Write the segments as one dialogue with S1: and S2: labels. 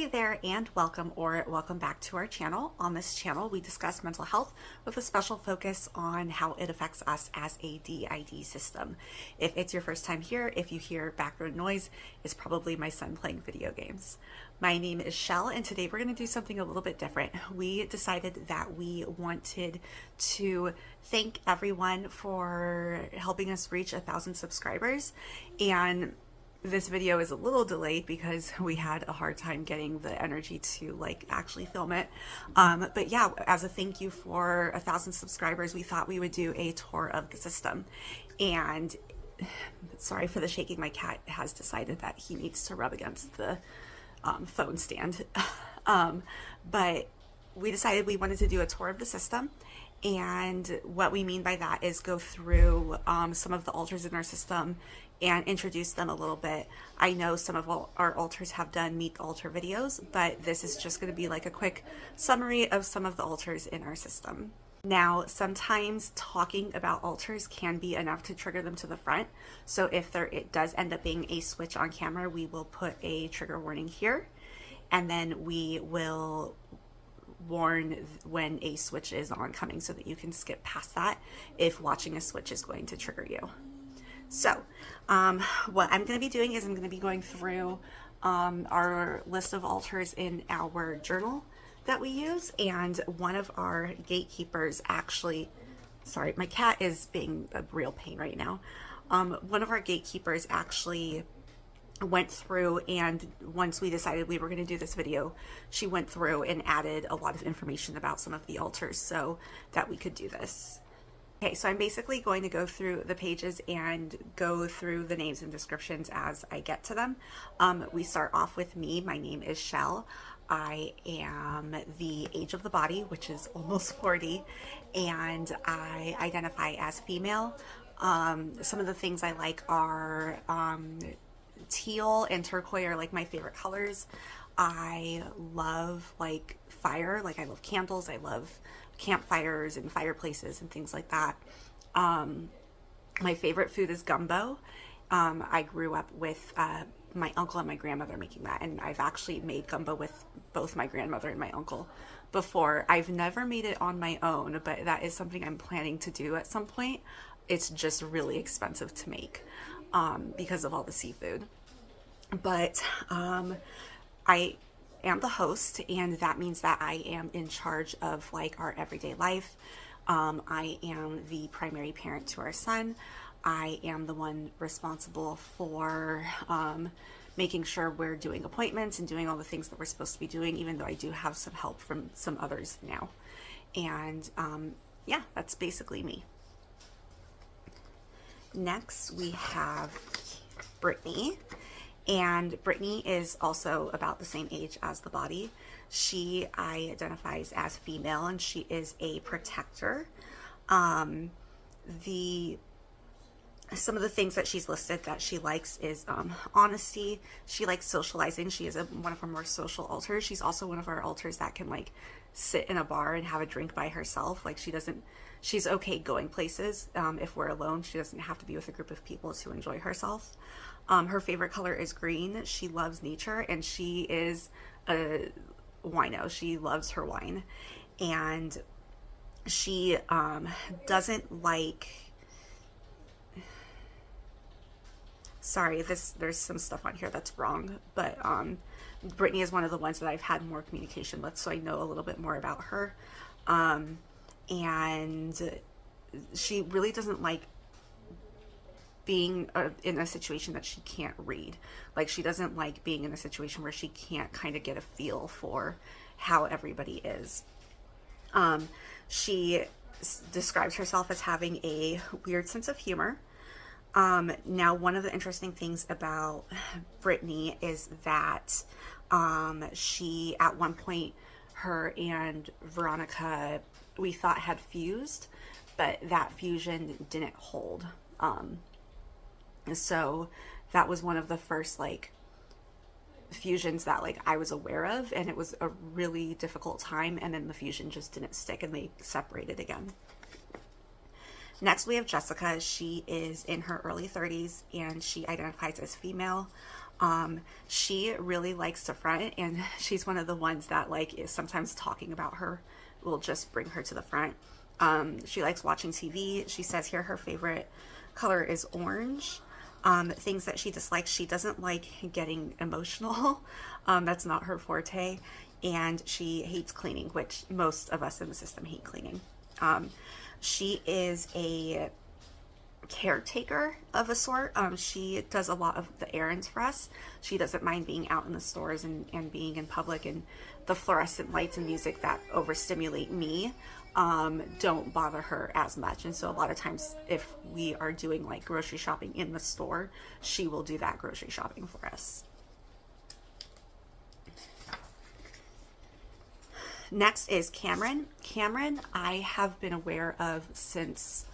S1: Hey there, and welcome back to our channel. On this channel, we discuss mental health with a special focus on how it affects us as a DID system. If it's your first time here, if you hear background noise, it's probably my son playing video games. My name is Shell, and today we're going to do something a little bit different. We decided that we wanted to thank everyone for helping us reach 1,000 subscribers, and this video is a little delayed because we had a hard time getting the energy to actually film it. But yeah, as a thank you for 1,000 subscribers, we thought we would do a tour of the system. And sorry for the shaking, my cat has decided that he needs to rub against the phone stand. But we decided we wanted to do a tour of the system. And what we mean by that is go through some of the alters in our system and introduce them a little bit. I know some of our alters have done meet the alter videos, but this is just going to be like a quick summary of some of the alters in our system. Now, sometimes talking about alters can be enough to trigger them to the front. So if it does end up being a switch on camera, we will put a trigger warning here, and then we will warn when a switch is oncoming so that you can skip past that if watching a switch is going to trigger you. So what I'm going to be doing is I'm going to be going through our list of alters in our journal that we use, and one of our gatekeepers actually, sorry, my cat is being a real pain right now. One of our gatekeepers actually went through, and once we decided we were going to do this video, she went through and added a lot of information about some of the alters so that we could do this. Okay, so I'm basically going to go through the pages and go through the names and descriptions as I get to them. We start off with me. My name is Shell. I am the age of the body, which is almost 40, and I identify as female. Some of the things I like are teal and turquoise are like my favorite colors. I love fire, I love candles, I love campfires and fireplaces and things like that. My favorite food is gumbo. I grew up with my uncle and my grandmother making that, and I've actually made gumbo with both my grandmother and my uncle before. I've never made it on my own, but that is something I'm planning to do at some point. It's just really expensive to make because of all the seafood. But I am the host, and that means that I am in charge of our everyday life. I am the primary parent to our son. I am the one responsible for making sure we're doing appointments and doing all the things that we're supposed to be doing, even though I do have some help from some others now. And yeah, that's basically me. Next, we have Brittany. And Brittany is also about the same age as the body. She identifies as female, and she is a protector. Some of the things that she's listed that she likes is honesty. She likes socializing. She is one of our more social alters. She's also one of our alters that can sit in a bar and have a drink by herself. She's okay going places. If we're alone, she doesn't have to be with a group of people to enjoy herself. Her favorite color is green. She loves nature, and she is a wino. She loves her wine, and she doesn't like, sorry, there's some stuff on here that's wrong, but Brittany is one of the ones that I've had more communication with, so I know a little bit more about her. And she really doesn't like being in a situation that she can't read. She doesn't like being in a situation where she can't kind of get a feel for how everybody is. She describes herself as having a weird sense of humor. Now, one of the interesting things about Brittany is that she, at one point, her and Veronica, we thought had fused, but that fusion didn't hold. So that was one of the first fusions that I was aware of, and it was a really difficult time, and then the fusion just didn't stick and they separated again. Next, we have Jessica. She is in her early 30s, and she identifies as female. She really likes to front, and she's one of the ones that like is sometimes talking about her will just bring her to the front. She likes watching TV. She says here her favorite color is orange. Things that she dislikes, she doesn't like getting emotional. That's not her forte. And she hates cleaning, which most of us in the system hate cleaning. She is a caretaker of a sort. She does a lot of the errands for us. She doesn't mind being out in the stores and being in public, and the fluorescent lights and music that overstimulate me don't bother her as much. And so a lot of times if we are doing like grocery shopping in the store, she will do that grocery shopping for us. Next is Cameron. Cameron, I have been aware of since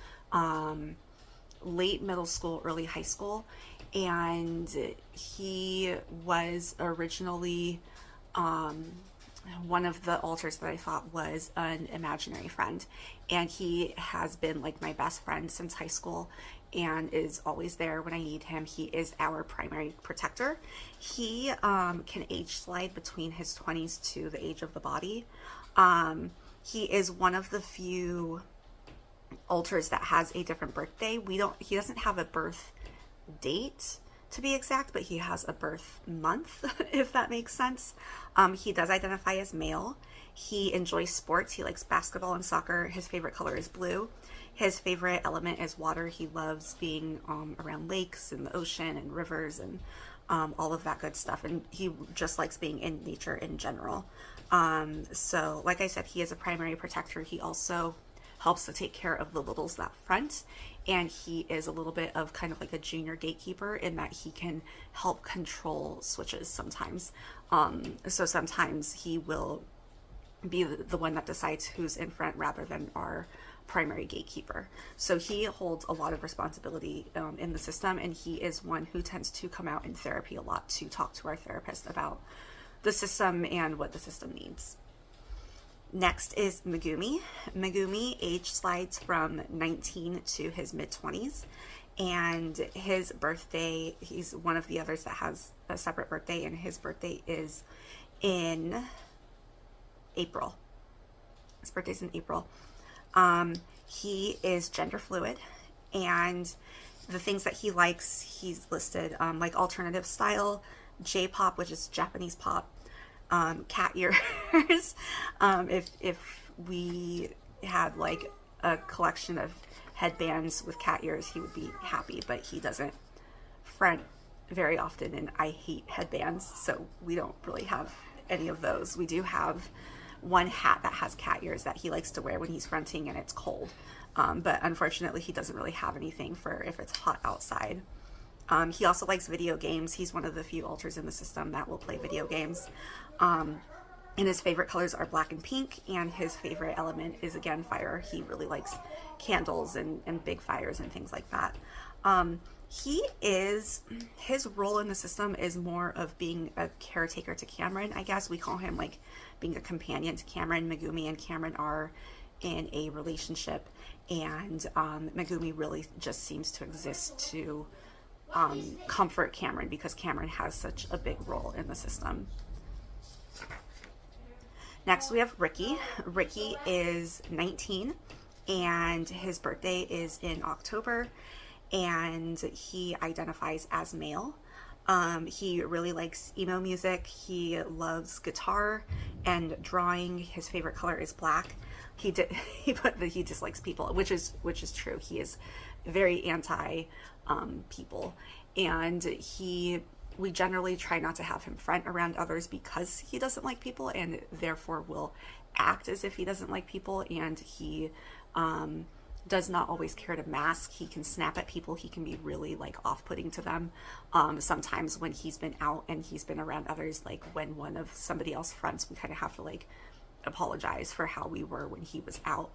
S1: late middle school, early high school, and he was originally one of the alters that I thought was an imaginary friend, and he has been like my best friend since high school and is always there when I need him. He is our primary protector. He can age slide between his 20s to the age of the body. He is one of the few alters that has a different birthday. He doesn't have a birth date to be exact, but he has a birth month, if that makes sense. He does identify as male. He enjoys sports. He likes basketball and soccer. His favorite color is blue. His favorite element is water. He loves being around lakes and the ocean and rivers and all of that good stuff. And he just likes being in nature in general. So like I said, he is a primary protector. He also helps to take care of the littles that front, and he is a little bit of kind of like a junior gatekeeper in that he can help control switches sometimes. So sometimes he will be the one that decides who's in front rather than our primary gatekeeper. So he holds a lot of responsibility in the system, and he is one who tends to come out in therapy a lot to talk to our therapist about the system and what the system needs. Next is Megumi. Megumi age slides from 19 to his mid-20s, and his birthday, he's one of the others that has a separate birthday, and his birthday is in April. His birthday's in April. He is gender fluid, and the things that he likes, he's listed like alternative style, J-pop, which is Japanese pop, cat ears. If we had like a collection of headbands with cat ears, he would be happy, but he doesn't front very often, and I hate headbands, so we don't really have any of those. We do have one hat that has cat ears that he likes to wear when he's fronting and it's cold, but unfortunately he doesn't really have anything for if it's hot outside. He also likes video games. He's one of the few alters in the system that will play video games. And his favorite colors are black and pink, and his favorite element is, again, fire. He really likes candles and big fires and things like that. His role in the system is more of being a caretaker to Cameron, I guess. We call him like being a companion to Cameron. Megumi and Cameron are in a relationship, and Megumi really just seems to exist to comfort Cameron because Cameron has such a big role in the system. Next we have Ricky. Ricky is 19, and his birthday is in October, and he identifies as male. He really likes emo music. He loves guitar and drawing. His favorite color is black. He put that he dislikes people, which is true. He is very anti people, and we generally try not to have him front around others because he doesn't like people, and therefore will act as if he doesn't like people, and he does not always care to mask. He can snap at people. He can be really like off-putting to them. Sometimes when he's been out and he's been around others, like when one of somebody else fronts, we kind of have to like apologize for how we were when he was out.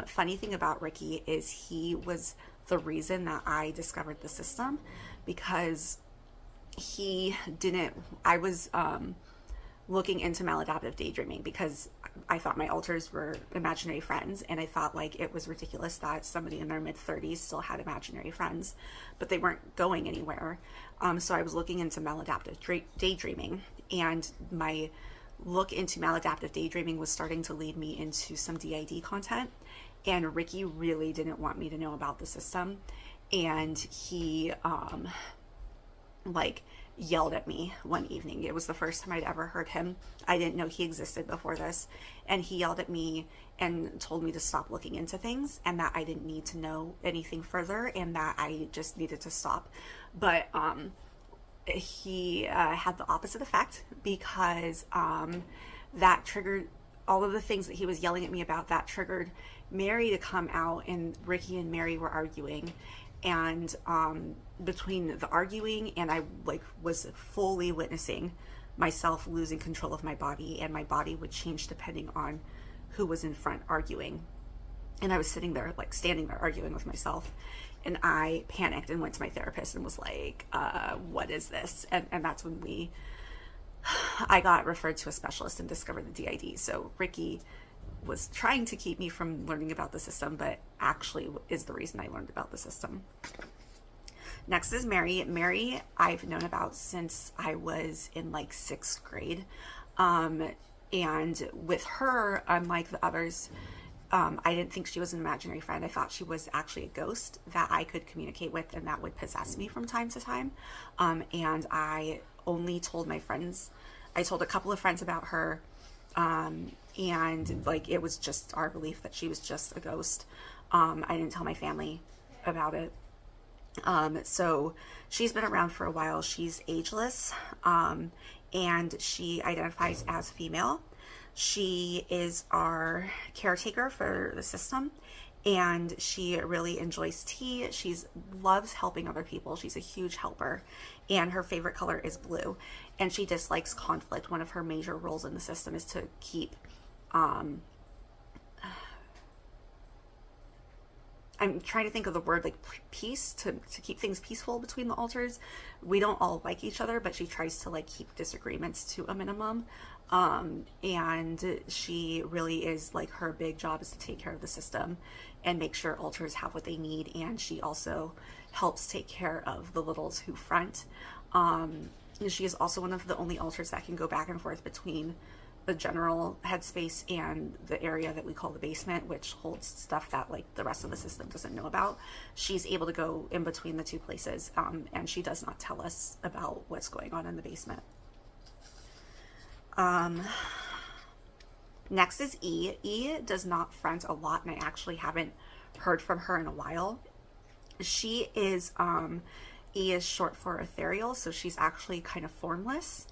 S1: Funny thing about Ricky is he was the reason that I discovered the system, because I was looking into maladaptive daydreaming because I thought my alters were imaginary friends, and I thought like it was ridiculous that somebody in their mid-30s still had imaginary friends, but they weren't going anywhere. So I was looking into maladaptive daydreaming, and my look into maladaptive daydreaming was starting to lead me into some DID content, and Ricky really didn't want me to know about the system, and he like yelled at me one evening. It was the first time I'd ever heard him. I didn't know he existed before this, and he yelled at me and told me to stop looking into things, and that I didn't need to know anything further, and that I just needed to stop. But he had the opposite effect, because that triggered all of the things that he was yelling at me about. That triggered Mary to come out, and Ricky and Mary were arguing, and between the arguing and I like was fully witnessing myself losing control of my body, and my body would change depending on who was in front arguing. And I was sitting there, like standing there arguing with myself, and I panicked and went to my therapist and was like, what is this? And that's when I got referred to a specialist and discovered the DID. So Ricky was trying to keep me from learning about the system, but actually is the reason I learned about the system. Next is Mary. Mary I've known about since I was in like 6th grade. And with her, unlike the others, I didn't think she was an imaginary friend. I thought she was actually a ghost that I could communicate with, and that would possess me from time to time. And I only told my friends, I told a couple of friends about her, and like it was just our belief that she was just a ghost. I didn't tell my family about it. So she's been around for a while. She's ageless, and she identifies as female. She is our caretaker for the system, and she really enjoys tea. She loves helping other people. She's a huge helper, and her favorite color is blue, and she dislikes conflict. One of her major roles in the system is to keep I'm trying to think of the word, like peace, to keep things peaceful between the alters. We don't all like each other, but she tries to like keep disagreements to a minimum. And she really is like, her big job is to take care of the system and make sure alters have what they need. And she also helps take care of the littles who front. She is also one of the only alters that can go back and forth between the general headspace and the area that we call the basement, which holds stuff that like the rest of the system doesn't know about. She's able to go in between the two places, and she does not tell us about what's going on in the basement. Next is E. E does not front a lot, and I actually haven't heard from her in a while. She is, E is short for ethereal, so she's actually kind of formless.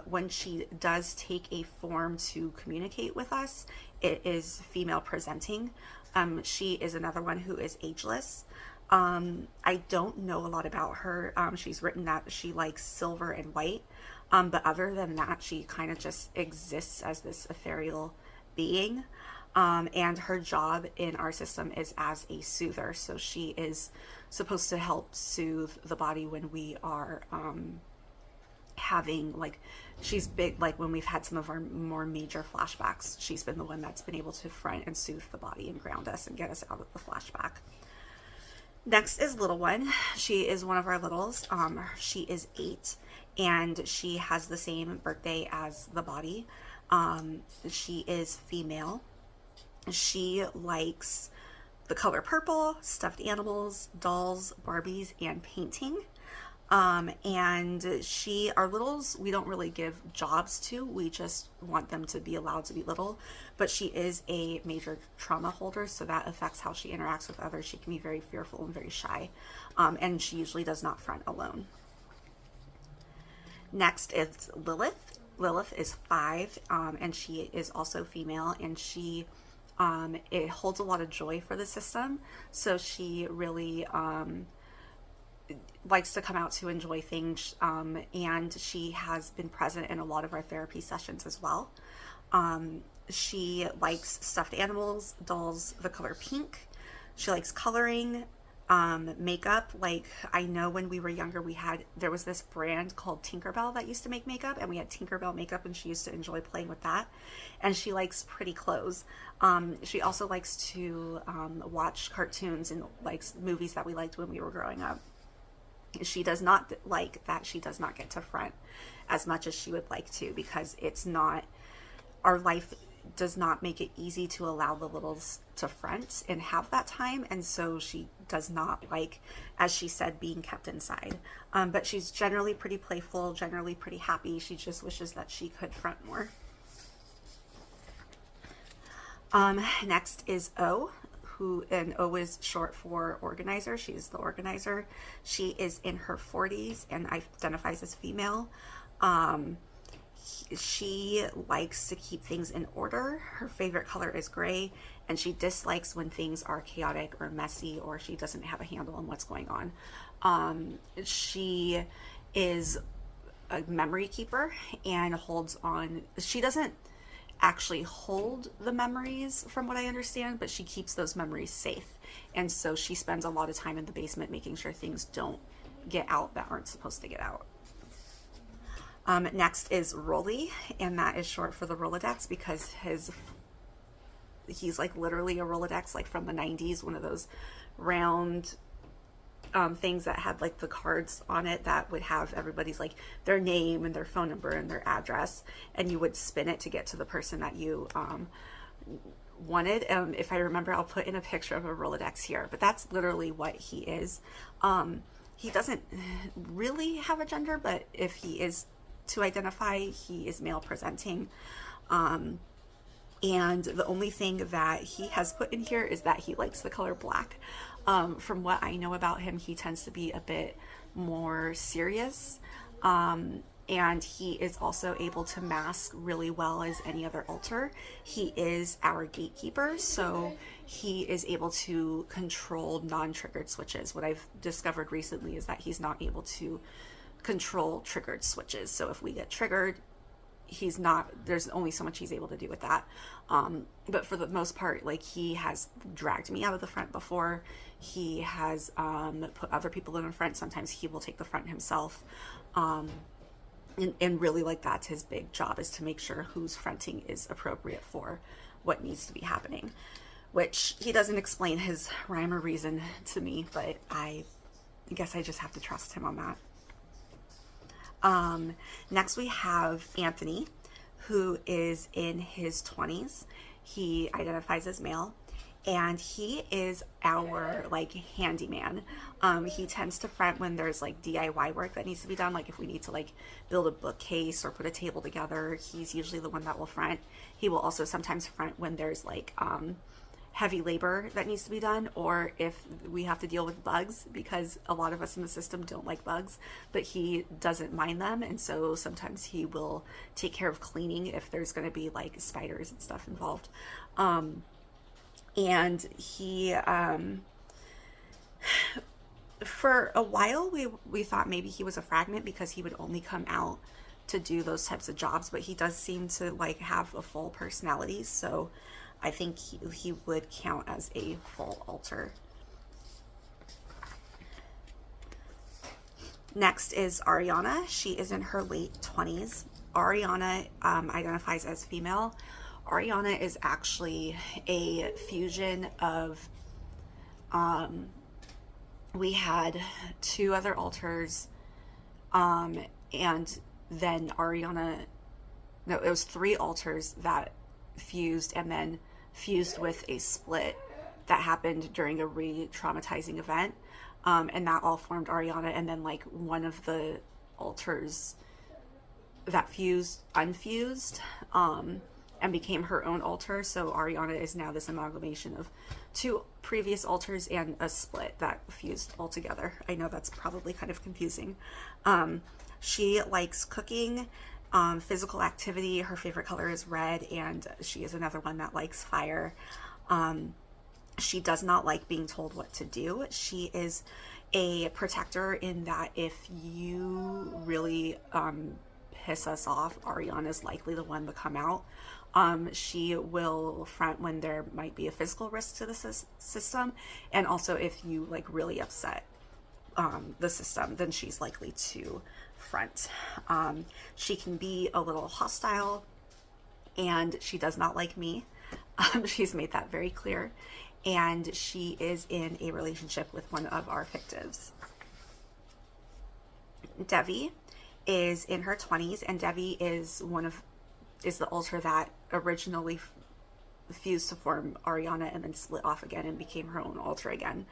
S1: When she does take a form to communicate with us, it is female presenting. She is another one who is ageless. I don't know a lot about her. She's written that she likes silver and white, but other than that, she kind of just exists as this ethereal being. And her job in our system is as a soother. So she is supposed to help soothe the body when we are having, like, she's big, like when we've had some of our more major flashbacks, she's been the one that's been able to front and soothe the body and ground us and get us out of the flashback. Next is little one. She is one of our littles. She is 8, and she has the same birthday as the body. She is female. She likes the color purple, stuffed animals, dolls, Barbies, and painting. And our littles, we don't really give jobs to, we just want them to be allowed to be little, but she is a major trauma holder, so that affects how she interacts with others. She can be very fearful and very shy, and she usually does not front alone. Next is Lilith. Lilith is 5, and she is also female, and she it holds a lot of joy for the system, so she really likes to come out to enjoy things, and she has been present in a lot of our therapy sessions as well. She likes stuffed animals, dolls, the color pink. She likes coloring, Makeup, like I know when we were younger there was this brand called Tinkerbell that used to make makeup, and we had Tinkerbell makeup, and she used to enjoy playing with that. And she likes pretty clothes. She also likes to watch cartoons and likes movies that we liked when we were growing up. She does not like that she does not get to front as much as she would like to, because it's not, our life does not make it easy to allow the littles to front and have that time. And so she does not like, as she said, being kept inside. But she's generally pretty playful, generally pretty happy. She just wishes that she could front more. Next is O, and O is short for organizer. She's the organizer. She is in her 40s and identifies as female. She likes to keep things in order. Her favorite color is gray, and she dislikes when things are chaotic or messy, or she doesn't have a handle on what's going on. She is a memory keeper and holds on. She doesn't actually hold the memories from what I understand, but she keeps those memories safe. And so she spends a lot of time in the basement making sure things don't get out that aren't supposed to get out. Next is Rolly, and that is short for the Rolodex, because he's like literally a Rolodex, like from the 90s, one of those round things that had like the cards on it that would have everybody's like their name and their phone number and their address, and you would spin it to get to the person that you wanted. If I remember, I'll put in a picture of a Rolodex here, but that's literally what he is. He doesn't really have a gender, but if he is to identify, he is male presenting. And the only thing that he has put in here is that he likes the color black. From what I know about him, he tends to be a bit more serious. And he is also able to mask really well as any other alter. He is our gatekeeper, so he is able to control non-triggered switches. What I've discovered recently is that he's not able to control triggered switches. So if we get triggered, there's only so much he's able to do with that. But for the most part, like, he has dragged me out of the front before. He has put other people in the front. Sometimes he will take the front himself. And really, like, that's his big job, is to make sure who's fronting is appropriate for what needs to be happening, which he doesn't explain his rhyme or reason to me, but I guess I just have to trust him on that. Next we have Anthony, who is in his 20s. He identifies as male, and he is our like handyman. He tends to front when there's like DIY work that needs to be done, like if we need to like build a bookcase or put a table together, he's usually the one that will front. He will also sometimes front when there's like heavy labor that needs to be done, or if we have to deal with bugs, because a lot of us in the system don't like bugs, but he doesn't mind them, and so sometimes he will take care of cleaning if there's going to be like spiders and stuff involved. And he for a while we thought maybe he was a fragment, because he would only come out to do those types of jobs, but he does seem to like have a full personality, so I think he would count as a full alter. Next is Ariana. She is in her late 20s. Ariana identifies as female. Ariana is actually a fusion of, we had two other alters, and then Ariana, no, it was three alters that fused, and then fused with a split that happened during a re-traumatizing event, and that all formed Ariana. And then like one of the alters that fused unfused and became her own alter, so Ariana is now this amalgamation of two previous alters and a split that fused all together. I know that's probably kind of confusing. She likes cooking, physical activity. Her favorite color is red, and she is another one that likes fire. She does not like being told what to do. She is a protector in that if you really piss us off, Ariana is likely the one to come out. She will front when there might be a physical risk to the system, and also if you like really upset the system, then she's likely to front. She can be a little hostile, and she does not like me. She's made that very clear, and she is in a relationship with one of our fictives. Deie is in her 20s, and Deie is the alter that originally fused to form Ariana and then split off again and became her own alter again.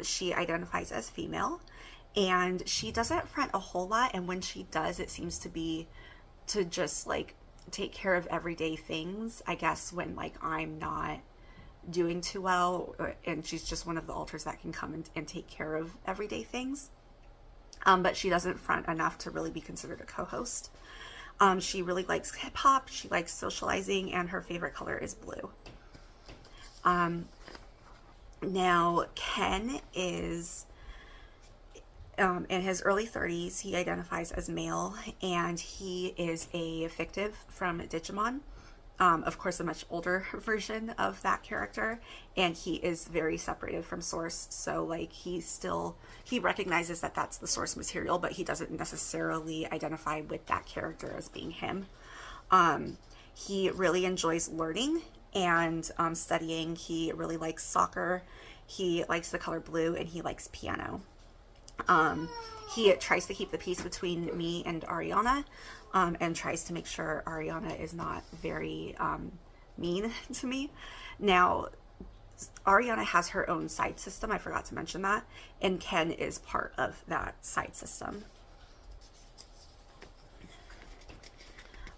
S1: She identifies as female, and she doesn't front a whole lot, and when she does, it seems to be to just like take care of everyday things, I guess, when like I'm not doing too well, and she's just one of the alters that can come and take care of everyday things. But she doesn't front enough to really be considered a co-host. She really likes hip hop, she likes socializing, and her favorite color is blue. Now, Ken is in his early 30s. He identifies as male, and he is a fictive from Digimon. Of course, a much older version of that character, and he is very separated from source. So like he recognizes that that's the source material, but he doesn't necessarily identify with that character as being him. He really enjoys learning and studying. He really likes soccer. He likes the color blue, and he likes piano. He tries to keep the peace between me and Ariana, and tries to make sure Ariana is not very mean to me. Now, Ariana has her own side system. I forgot to mention that. And Ken is part of that side system.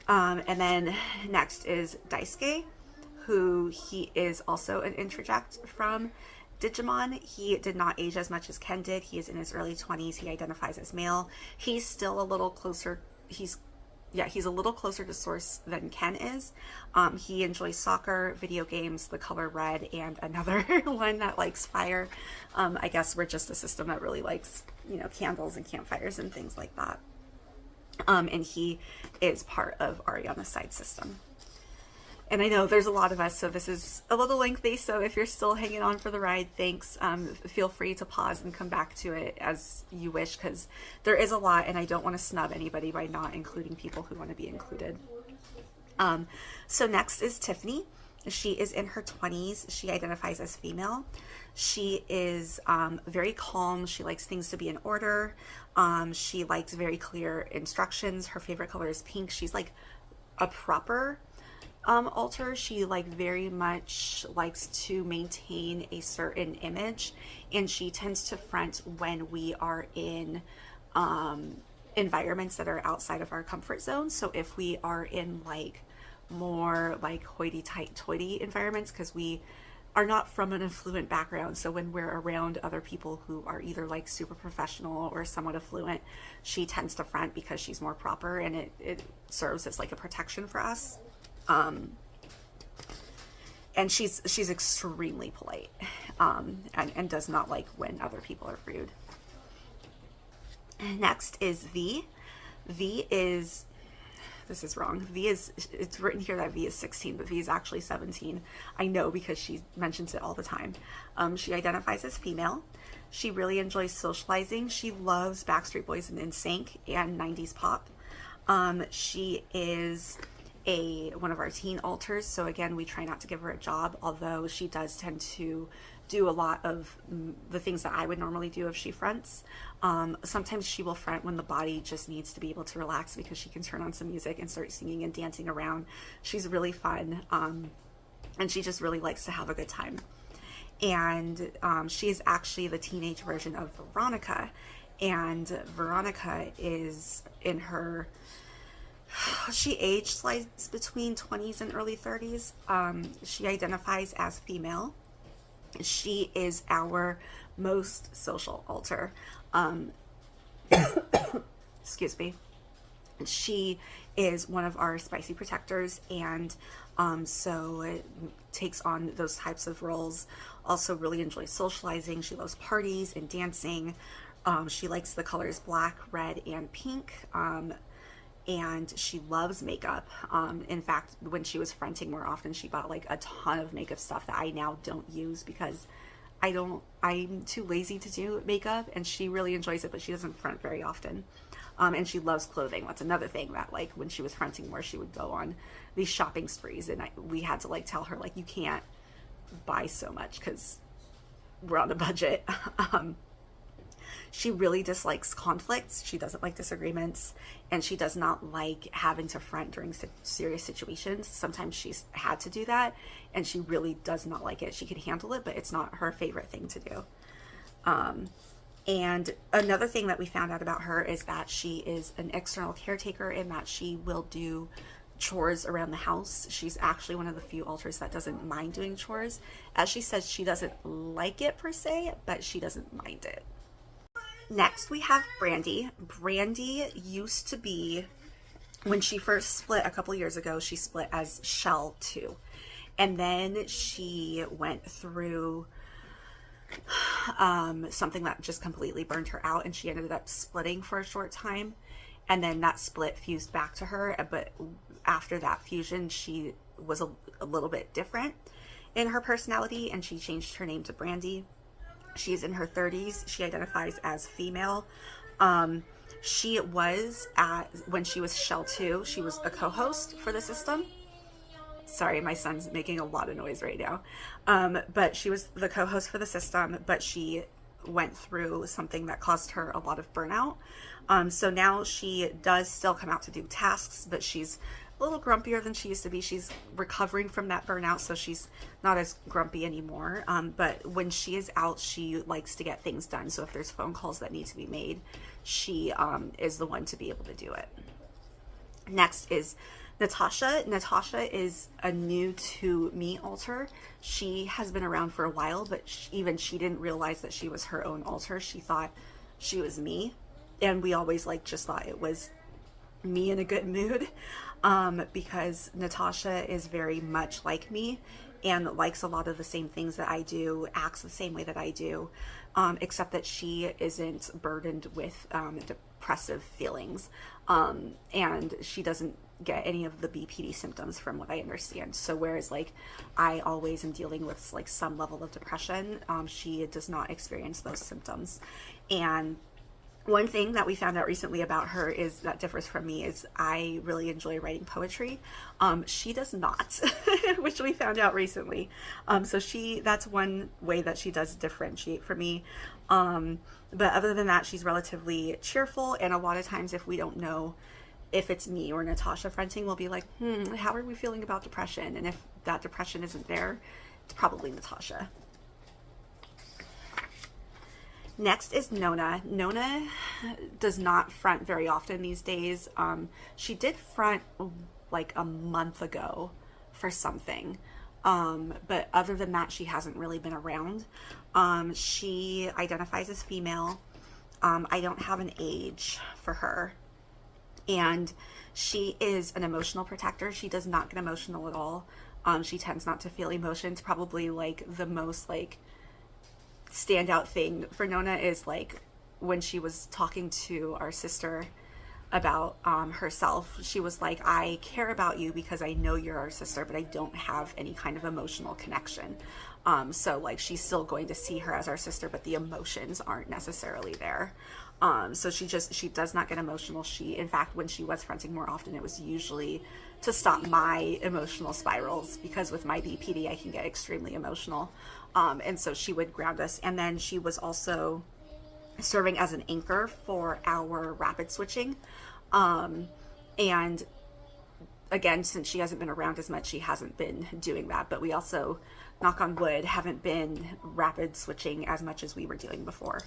S1: And then next is Deie, who he is also an interject from Digimon. He did not age as much as Ken did. He is in his early 20s. He identifies as male. He's still a little closer. He's a little closer to source than Ken is. He enjoys soccer, video games, the color red, and another one that likes fire. I guess we're just a system that really likes, candles and campfires and things like that. And he is part of Ariana's side system. And I know there's a lot of us, so this is a little lengthy, so if you're still hanging on for the ride, thanks. Feel free to pause and come back to it as you wish, because there is a lot, and I don't want to snub anybody by not including people who want to be included. So next is Tiffany. She is in her 20s. She identifies as female. She is very calm. She likes things to be in order. She likes very clear instructions. Her favorite color is pink. She's like a proper alter. She like very much likes to maintain a certain image, and she tends to front when we are in environments that are outside of our comfort zone. So if we are in like more like hoity-toity environments, because we are not from an affluent background, so when we're around other people who are either like super professional or somewhat affluent, she tends to front because she's more proper, and it serves as like a protection for us. And she's extremely polite, and does not like when other people are rude. Next is V. V is, this is wrong. V is, it's written here that V is 16, but V is actually 17. I know because she mentions it all the time. She identifies as female. She really enjoys socializing. She loves Backstreet Boys and NSYNC and 90s pop. She is one of our teen alters, so again, we try not to give her a job, although she does tend to do a lot of the things that I would normally do if she fronts. Sometimes she will front when the body just needs to be able to relax, because she can turn on some music and start singing and dancing around. She's really fun, and she just really likes to have a good time. And she is actually the teenage version of Veronica, and Veronica is in her, she age slides between 20s and early 30s. She identifies as female. She is our most social alter. Excuse me. She is one of our spicy protectors, and so it takes on those types of roles. Also really enjoys socializing. She loves parties and dancing. She likes the colors black, red, and pink. and she loves makeup. In fact, when she was fronting more often, she bought like a ton of makeup stuff that I now don't use because I'm too lazy to do makeup, and she really enjoys it, but she doesn't front very often. And she loves clothing. That's another thing that, like, when she was fronting more, she would go on these shopping sprees, and we had to like tell her, like, you can't buy so much because we're on a budget. She really dislikes conflicts. She doesn't like disagreements, and she does not like having to front during serious situations. Sometimes she's had to do that, and she really does not like it. She can handle it, but it's not her favorite thing to do. And another thing that we found out about her is that she is an external caretaker, in that she will do chores around the house. She's actually one of the few alters that doesn't mind doing chores. As she says, she doesn't like it per se, but she doesn't mind it. Next, we have Brandy. Brandy used to be, when she first split a couple years ago, she split as Shell 2. And then she went through something that just completely burned her out, and she ended up splitting for a short time. And then that split fused back to her. But after that fusion, she was a little bit different in her personality, and she changed her name to Brandy. She's in her 30s. She identifies as female. She was when she was Shell 2, she was a co-host for the system. Sorry, my son's making a lot of noise right now. But she was the co-host for the system, but she went through something that caused her a lot of burnout. So now she does still come out to do tasks, but she's a little grumpier than she used to be. She's recovering from that burnout, so she's not as grumpy anymore. But when she is out, she likes to get things done. So if there's phone calls that need to be made, she is the one to be able to do it. Next is Natasha. Natasha is a new to me alter. She has been around for a while, but even she didn't realize that she was her own alter. She thought she was me, and we always just thought it was me in a good mood, because Natasha is very much like me and likes a lot of the same things that I do, acts the same way that I do, except that she isn't burdened with depressive feelings, and she doesn't get any of the BPD symptoms from what I understand. So whereas I always am dealing with some level of depression, she does not experience those symptoms. And one thing that we found out recently about her is that differs from me is I really enjoy writing poetry. She does not, which we found out recently. So that's one way that she does differentiate from me. But other than that, she's relatively cheerful. And a lot of times if we don't know if it's me or Natasha fronting, we'll be like, how are we feeling about depression? And if that depression isn't there, it's probably Natasha. Next is Nona. Nona does not front very often these days. She did front a month ago for something. But other than that, she hasn't really been around. She identifies as female. I don't have an age for her. And she is an emotional protector. She does not get emotional at all. She tends not to feel emotions. Probably the most standout thing for Nona is when she was talking to our sister about herself, she was like, I care about you because I know you're our sister, but I don't have any kind of emotional connection. So she's still going to see her as our sister, but the emotions aren't necessarily there. So she does not get emotional. In fact, when she was fronting more often, it was usually to stop my emotional spirals, because with my BPD, I can get extremely emotional. And so she would ground us. And then she was also serving as an anchor for our rapid switching. And again, since she hasn't been around as much, she hasn't been doing that. But we also, knock on wood, haven't been rapid switching as much as we were doing before.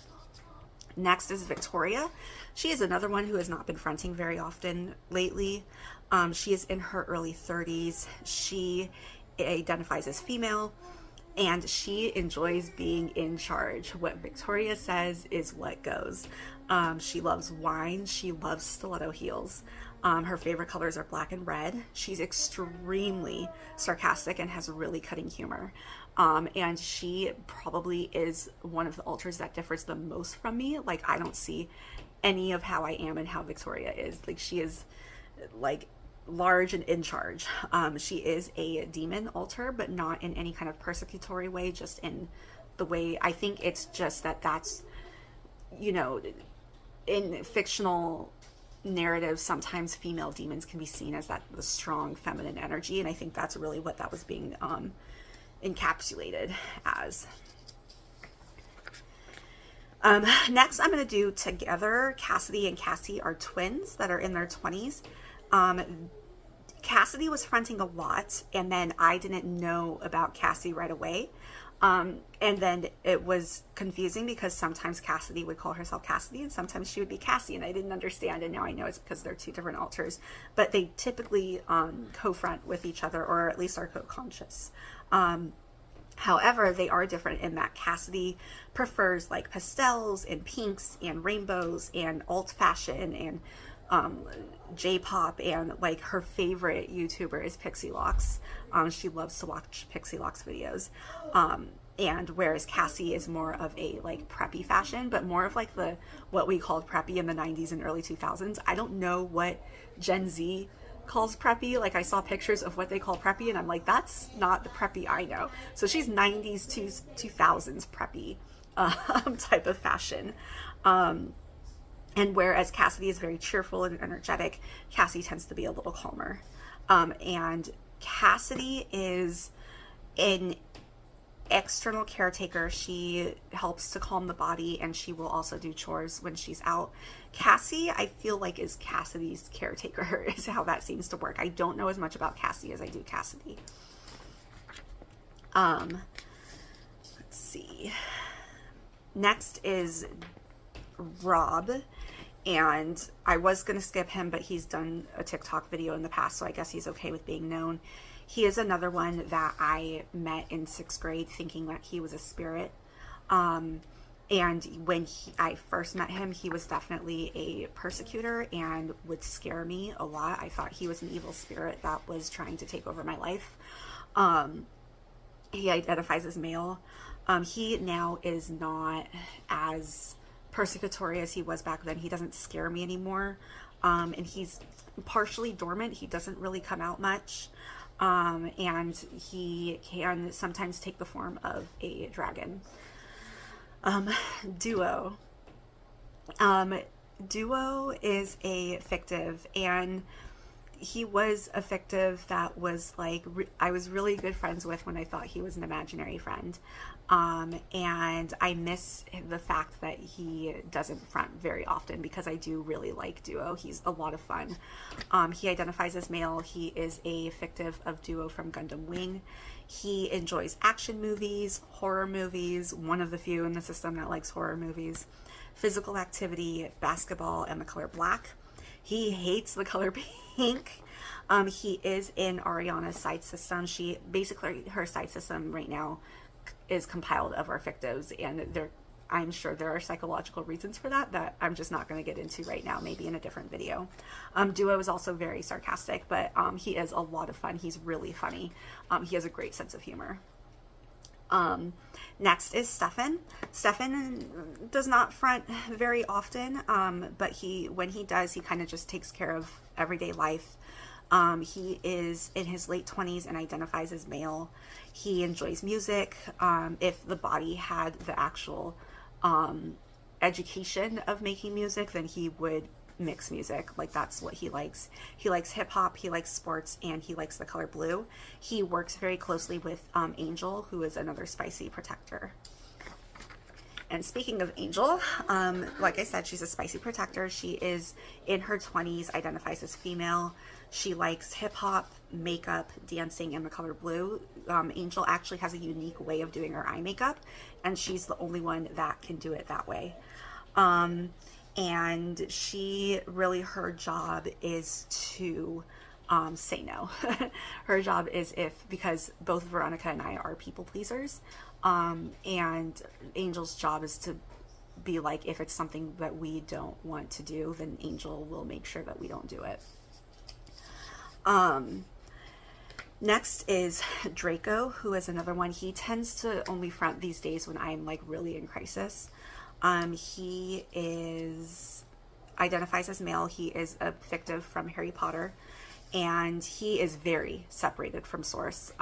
S1: Next is Victoria. She is another one who has not been fronting very often lately. She is in her early 30s. She identifies as female, and she enjoys being in charge. What Victoria says is what goes. She loves wine. She loves stiletto heels. Her favorite colors are black and red. She's extremely sarcastic and has really cutting humor. And she probably is one of the alters that differs the most from me. I don't see any of how I am and how Victoria is. She is like large and in charge. She is a demon alter, but not in any kind of persecutory way, just in the way, I think it's just that's, you know, in fictional narratives, sometimes female demons can be seen as the strong feminine energy, and I think that's really what that was being encapsulated as. Next, I'm going to do together. Cassidy and Cassie are twins that are in their 20s. Cassidy was fronting a lot, and then I didn't know about Cassie right away. And then it was confusing because sometimes Cassidy would call herself Cassidy and sometimes she would be Cassie, and I didn't understand, and now I know it's because they're two different alters, but they typically co-front with each other, or at least are co-conscious. However, they are different in that Cassidy prefers like pastels and pinks and rainbows and alt fashion and J-pop, and like her favorite YouTuber is Pixie Locks. She loves to watch Pixie Locks videos. And whereas Cassie is more of a like preppy fashion, but more of like what we called preppy in the 90s and early 2000s. I don't know what Gen Z calls preppy. Like I saw pictures of what they call preppy and I'm like, that's not the preppy I know. So she's 90s to 2000s preppy type of fashion. And whereas Cassidy is very cheerful and energetic, Cassie tends to be a little calmer. And Cassidy is an external caretaker. She helps to calm the body, and she will also do chores when she's out. Cassie, I feel like, is Cassidy's caretaker, is how that seems to work. I don't know as much about Cassie as I do Cassidy. Let's see. Next is Rob, and I was going to skip him, but he's done a TikTok video in the past, so I guess he's okay with being known. He is another one that I met in 6th grade thinking that he was a spirit. And when I first met him, he was definitely a persecutor and would scare me a lot. I thought he was an evil spirit that was trying to take over my life. He identifies as male. He now is not as persecutory as he was back then. He doesn't scare me anymore. And he's partially dormant. He doesn't really come out much. And he can sometimes take the form of a dragon. Duo. Duo is a fictive, and he was a fictive that was like, I was really good friends with when I thought he was an imaginary friend. And I miss the fact that he doesn't front very often because I do really like Duo. He's a lot of fun. He identifies as male. He is a fictive of Duo from Gundam Wing. He enjoys action movies, horror movies, one of the few in the system that likes horror movies, physical activity, basketball, and the color black. He hates the color pink. He is in Ariana's side system. She basically, her side system right now is compiled of our fictives, and I'm sure there are psychological reasons for that I'm just not going to get into right now, maybe in a different video. Duo is also very sarcastic, but he is a lot of fun. He's really funny. He has a great sense of humor. Next is Stefan. Stefan does not front very often, but when he does, he kind of just takes care of everyday life. He is in his late 20s and identifies as male. He enjoys music. If the body had the actual education of making music, then he would mix music. Like, that's what he likes. He likes hip hop, he likes sports, and he likes the color blue. He works very closely with Angel, who is another spicy protector. And speaking of Angel, like I said, she's a spicy protector. She is in her 20s, identifies as female. She likes hip hop, makeup, dancing, and the color blue. Angel actually has a unique way of doing her eye makeup, and she's the only one that can do it that way. And she really, her job is to say no. Her job is because both Veronica and I are people pleasers, and Angel's job is to be like, if it's something that we don't want to do, then Angel will make sure that we don't do it. Next is Draco, who is another one. He tends to only front these days when I'm like really in crisis. He is identifies as male. He is a fictive from Harry Potter, and he is very separated from source.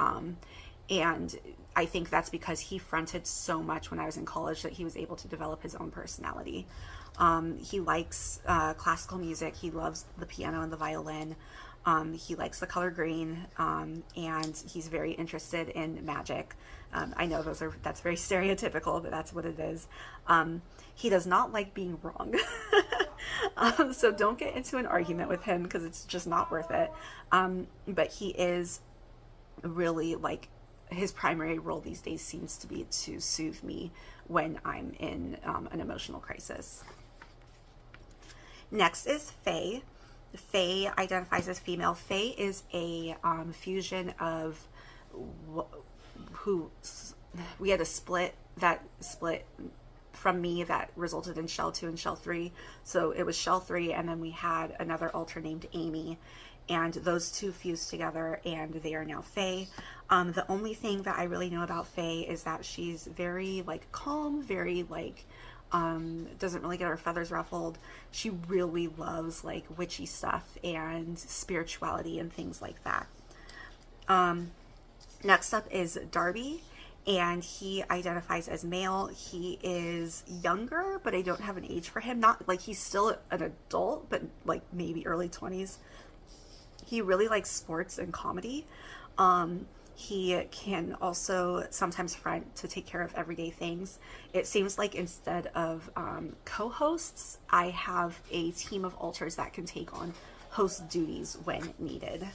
S1: And I think that's because he fronted so much when I was in college that he was able to develop his own personality. He likes classical music. He loves the piano and the violin. He likes the color green, and he's very interested in magic. I know that's very stereotypical, but that's what it is. He does not like being wrong. So don't get into an argument with him because it's just not worth it. But he is really like, his primary role these days seems to be to soothe me when I'm in an emotional crisis. Next is Faye. Faye identifies as female. Faye is a fusion of who we had a split from me that resulted in Shell 2 and Shell 3. So it was Shell 3, and then we had another alter named Amy, and those two fused together, and they are now Faye. The only thing that I really know about Faye is that she's very like calm, very like doesn't really get her feathers ruffled. She really loves like witchy stuff and spirituality and things like that. Next up is Darby, and he identifies as male. He is younger, but I don't have an age for him. Not like he's still an adult, but like maybe early 20s. He really likes sports and comedy. He can also sometimes front to take care of everyday things. It seems like instead of co-hosts, I have a team of alters that can take on host duties when needed.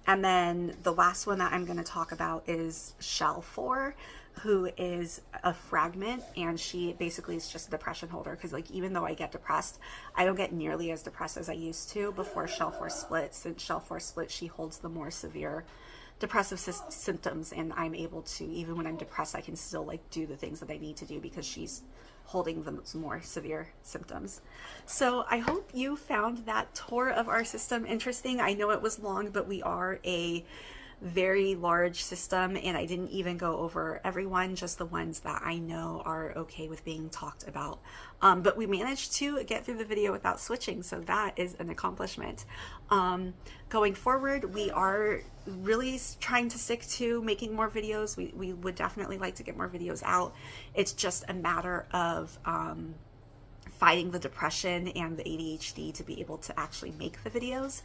S1: And then the last one that I'm going to talk about is Shell 4, who is a fragment, and she basically is just a depression holder, because like even though I get depressed, I don't get nearly as depressed as I used to before Shell 4 split. Since Shell 4 split, she holds the more severe depressive symptoms, and I'm able to, even when I'm depressed, I can still like do the things that I need to do because she's holding the more severe symptoms. So I hope you found that tour of our system interesting. I know it was long, but we are a very large system, and I didn't even go over everyone, just the ones that I know are okay with being talked about. But we managed to get through the video without switching, so that is an accomplishment. Going forward, we are really trying to stick to making more videos. We would definitely like to get more videos out. It's just a matter of fighting the depression and the ADHD to be able to actually make the videos.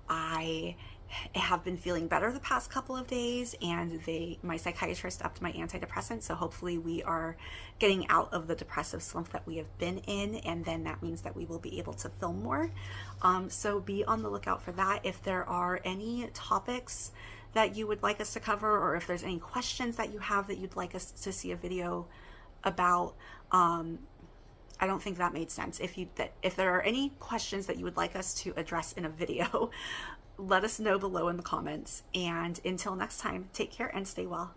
S1: I have been feeling better the past couple of days, and my psychiatrist upped my antidepressant, so hopefully we are getting out of the depressive slump that we have been in, and then that means that we will be able to film more. So be on the lookout for that. If there are any topics that you would like us to cover, or if there's any questions that you have that you'd like us to see a video about, I don't think that made sense. If there are any questions that you would like us to address in a video, let us know below in the comments. And until next time, take care and stay well.